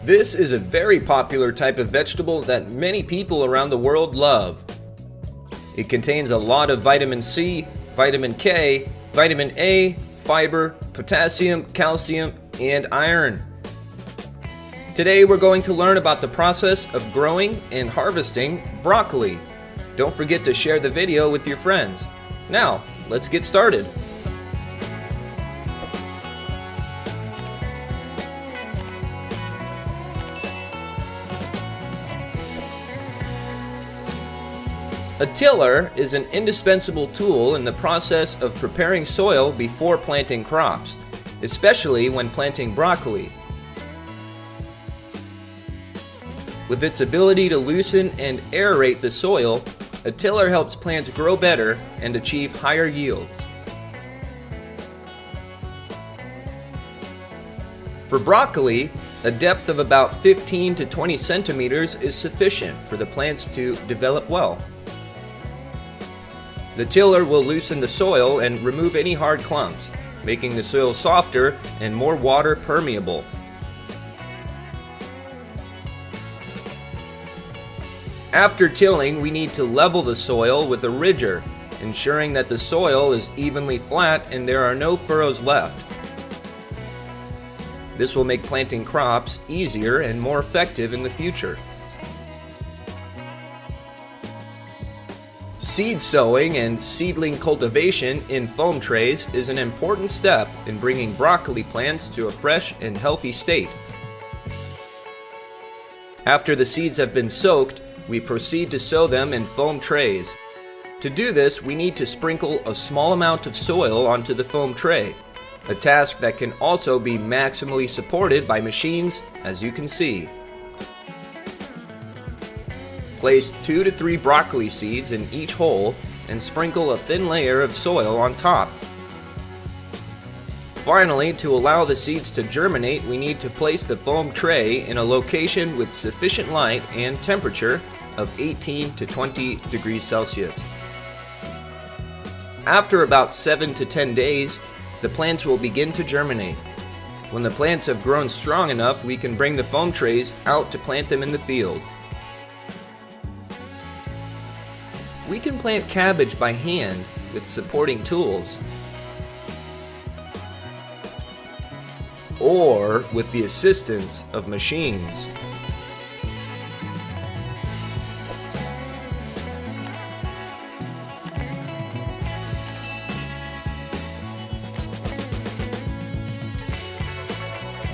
This is a very popular type of vegetable that many people around the world love. It contains a lot of vitamin C, vitamin K, vitamin A, fiber, potassium, calcium, and iron. Today we're going to learn about the process of growing and harvesting broccoli. Don't forget to share the video with your friends. Now, let's get started. A tiller is an indispensable tool in the process of preparing soil before planting crops, especially when planting broccoli. With its ability to loosen and aerate the soil, a tiller helps plants grow better and achieve higher yields. For broccoli, a depth of about 15 to 20 centimeters is sufficient for the plants to develop well. The tiller will loosen the soil and remove any hard clumps, making the soil softer and more water permeable. After tilling, we need to level the soil with a ridger, ensuring that the soil is evenly flat and there are no furrows left. This will make planting crops easier and more effective in the future. Seed sowing and seedling cultivation in foam trays is an important step in bringing broccoli plants to a fresh and healthy state. After the seeds have been soaked, we proceed to sow them in foam trays. To do this, we need to sprinkle a small amount of soil onto the foam tray, a task that can also be maximally supported by machines, as you can see. Place 2 to 3 broccoli seeds in each hole and sprinkle a thin layer of soil on top. Finally, to allow the seeds to germinate, we need to place the foam tray in a location with sufficient light and temperature of 18 to 20 degrees Celsius. After about 7 to 10 days, the plants will begin to germinate. When the plants have grown strong enough, we can bring the foam trays out to plant them in the field. We can plant cabbage by hand with supporting tools, or with the assistance of machines.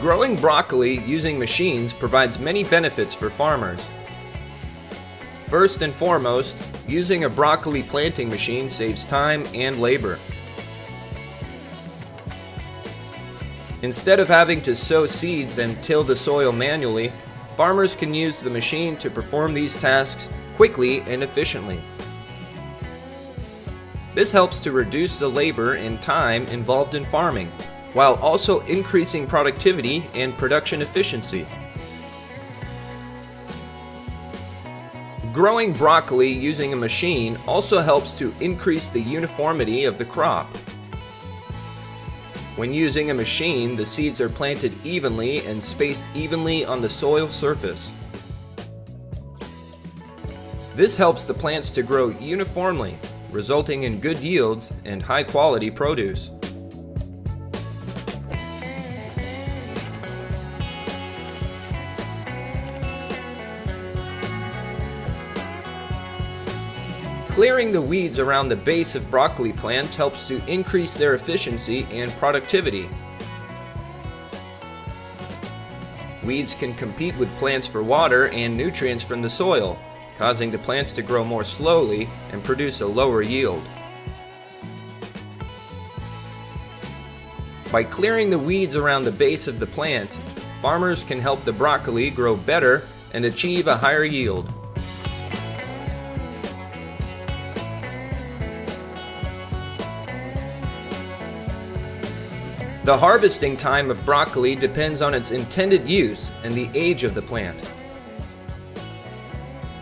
Growing broccoli using machines provides many benefits for farmers. First and foremost, using a broccoli planting machine saves time and labor. Instead of having to sow seeds and till the soil manually, farmers can use the machine to perform these tasks quickly and efficiently. This helps to reduce the labor and time involved in farming, while also increasing productivity and production efficiency. Growing broccoli using a machine also helps to increase the uniformity of the crop. When using a machine, the seeds are planted evenly and spaced evenly on the soil surface. This helps the plants to grow uniformly, resulting in good yields and high-quality produce. Clearing the weeds around the base of broccoli plants helps to increase their efficiency and productivity. Weeds can compete with plants for water and nutrients from the soil, causing the plants to grow more slowly and produce a lower yield. By clearing the weeds around the base of the plants, farmers can help the broccoli grow better and achieve a higher yield. The harvesting time of broccoli depends on its intended use and the age of the plant.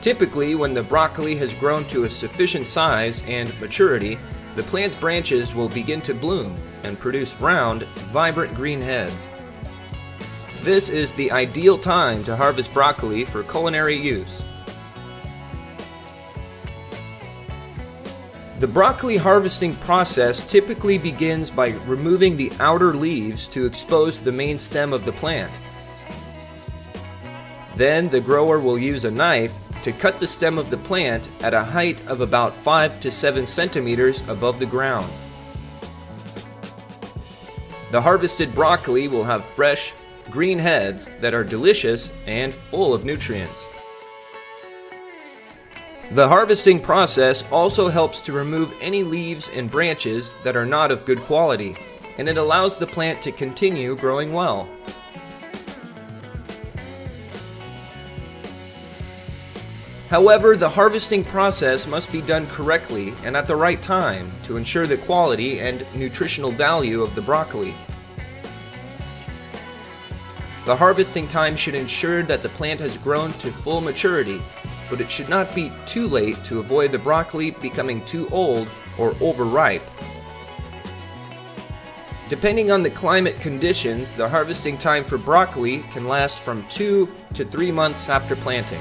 Typically, when the broccoli has grown to a sufficient size and maturity, the plant's branches will begin to bloom and produce round, vibrant green heads. This is the ideal time to harvest broccoli for culinary use. The broccoli harvesting process typically begins by removing the outer leaves to expose the main stem of the plant. Then the grower will use a knife to cut the stem of the plant at a height of about 5 to 7 centimeters above the ground. The harvested broccoli will have fresh, green heads that are delicious and full of nutrients. The harvesting process also helps to remove any leaves and branches that are not of good quality, and it allows the plant to continue growing well. However, the harvesting process must be done correctly and at the right time to ensure the quality and nutritional value of the broccoli. The harvesting time should ensure that the plant has grown to full maturity, but it should not be too late to avoid the broccoli becoming too old or overripe. Depending on the climate conditions, the harvesting time for broccoli can last from 2 to 3 months after planting.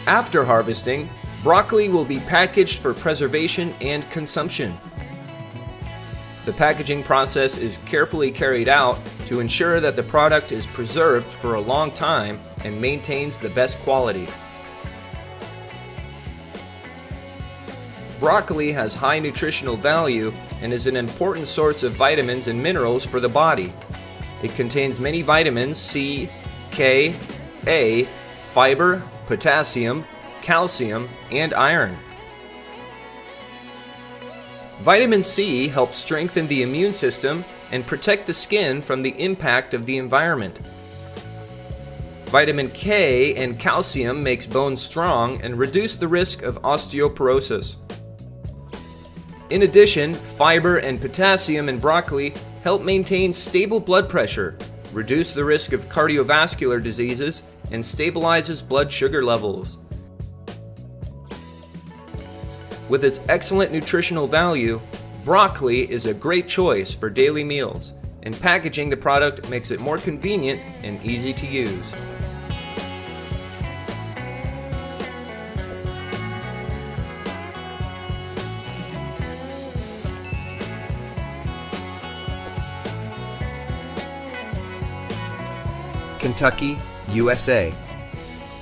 After harvesting, broccoli will be packaged for preservation and consumption. The packaging process is carefully carried out to ensure that the product is preserved for a long time and maintains the best quality. Broccoli has high nutritional value and is an important source of vitamins and minerals for the body. It contains many vitamins C, K, A, fiber, potassium, calcium, and iron. Vitamin C helps strengthen the immune system and protect the skin from the impact of the environment. Vitamin K and calcium makes bones strong and reduce the risk of osteoporosis. In addition, fiber and potassium in broccoli help maintain stable blood pressure, reduce the risk of cardiovascular diseases, and stabilizes blood sugar levels. With its excellent nutritional value, broccoli is a great choice for daily meals, and packaging the product makes it more convenient and easy to use. Kentucky, USA.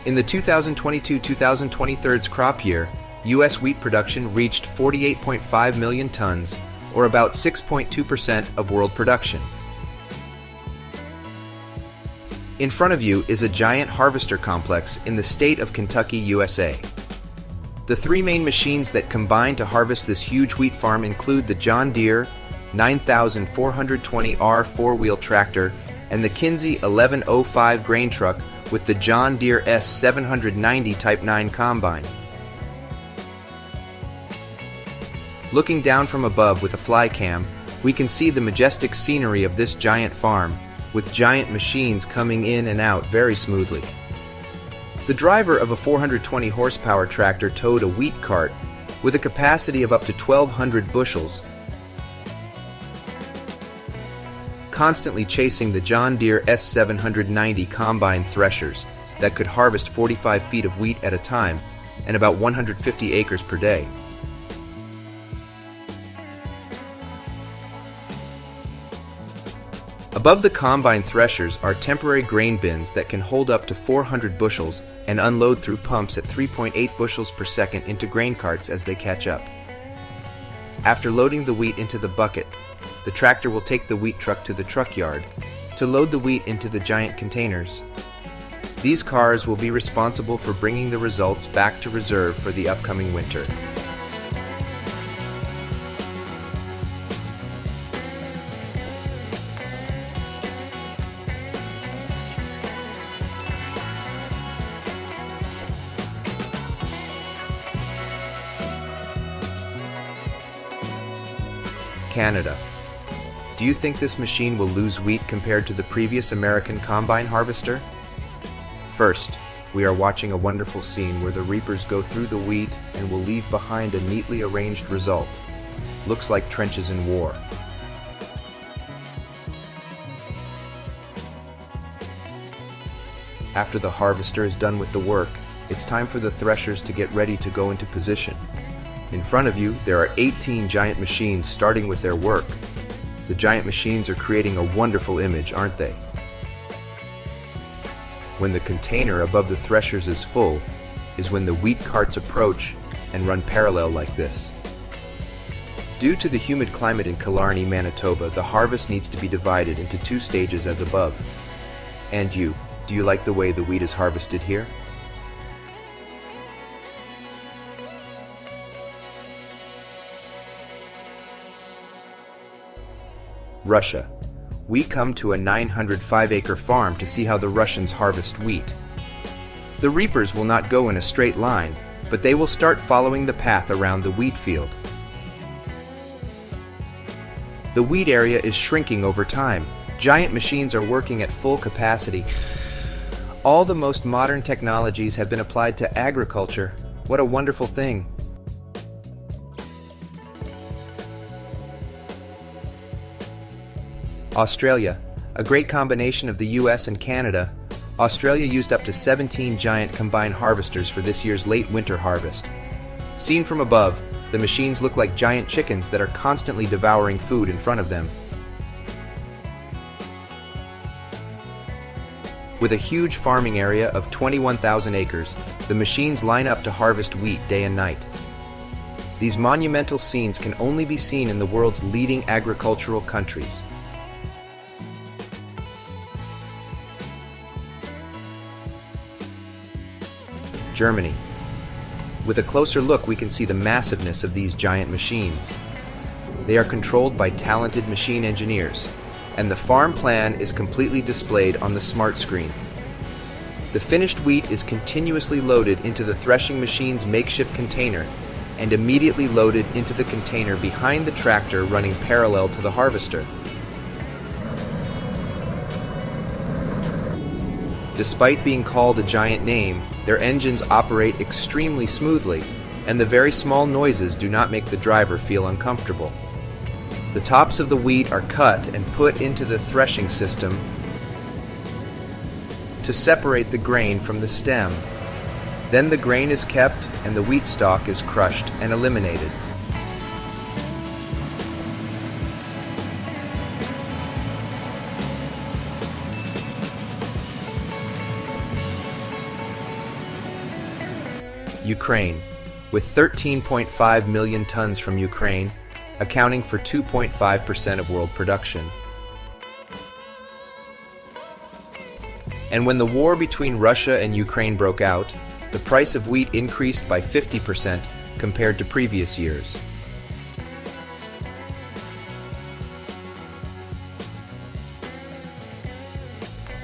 In the 2022-2023 crop year, U.S. wheat production reached 48.5 million tons, or about 6.2% of world production. In front of you is a giant harvester complex in the state of Kentucky, USA. The three main machines that combine to harvest this huge wheat farm include the John Deere 9420R four-wheel tractor and the Kinze 1105 grain truck with the John Deere S790 Type 9 combine. Looking down from above with a fly cam, we can see the majestic scenery of this giant farm, with giant machines coming in and out very smoothly. The driver of a 420 horsepower tractor towed a wheat cart with a capacity of up to 1,200 bushels, constantly chasing the John Deere S790 combine threshers that could harvest 45 feet of wheat at a time and about 150 acres per day. Above the combine threshers are temporary grain bins that can hold up to 400 bushels and unload through pumps at 3.8 bushels per second into grain carts as they catch up. After loading the wheat into the bucket, the tractor will take the wheat truck to the truck yard to load the wheat into the giant containers. These cars will be responsible for bringing the results back to reserve for the upcoming winter. Canada. Do you think this machine will lose wheat compared to the previous American combine harvester? First, We are watching a wonderful scene where the reapers go through the wheat and will leave behind a neatly arranged result. Looks like trenches in war. After the harvester is done with the work, it's time for the threshers to get ready to go into position. In front of you, there are 18 giant machines starting with their work. The giant machines are creating a wonderful image, aren't they? When the container above the threshers is full, is when the wheat carts approach and run parallel like this. Due to the humid climate in Killarney, Manitoba, the harvest needs to be divided into 2 stages as above. And you, do you like the way the wheat is harvested here? Russia. We come to a 905-acre farm to see how the Russians harvest wheat. The reapers will not go in a straight line, but they will start following the path around the wheat field. The wheat area is shrinking over time. Giant machines are working at full capacity. All the most modern technologies have been applied to agriculture. What a wonderful thing. Australia, a great combination of the US and Canada. Australia used up to 17 giant combined harvesters for this year's late winter harvest. Seen from above, the machines look like giant chickens that are constantly devouring food in front of them. With a huge farming area of 21,000 acres, the machines line up to harvest wheat day and night. These monumental scenes can only be seen in the world's leading agricultural countries. Germany. With a closer look, we can see the massiveness of these giant machines. They are controlled by talented machine engineers, and the farm plan is completely displayed on the smart screen. The finished wheat is continuously loaded into the threshing machine's makeshift container and immediately loaded into the container behind the tractor running parallel to the harvester. Despite being called a giant name, their engines operate extremely smoothly, and the very small noises do not make the driver feel uncomfortable. The tops of the wheat are cut and put into the threshing system to separate the grain from the stem. Then the grain is kept and the wheat stalk is crushed and eliminated. Ukraine, with 13.5 million tons from Ukraine, accounting for 2.5% of world production. And when the war between Russia and Ukraine broke out, the price of wheat increased by 50% compared to previous years.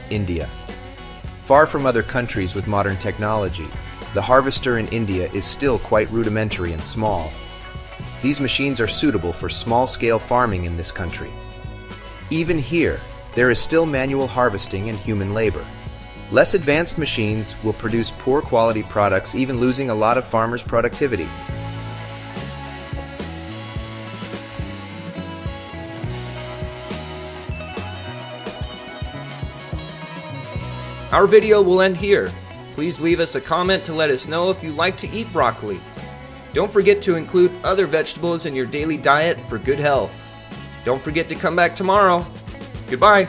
India. Far from other countries with modern technology, the harvester in India is still quite rudimentary and small. These machines are suitable for small-scale farming in this country. Even here, there is still manual harvesting and human labor. Less advanced machines will produce poor quality products, even losing a lot of farmers' productivity. Our video will end here. Please leave us a comment to let us know if you like to eat broccoli. Don't forget to include other vegetables in your daily diet for good health. Don't forget to come back tomorrow. Goodbye.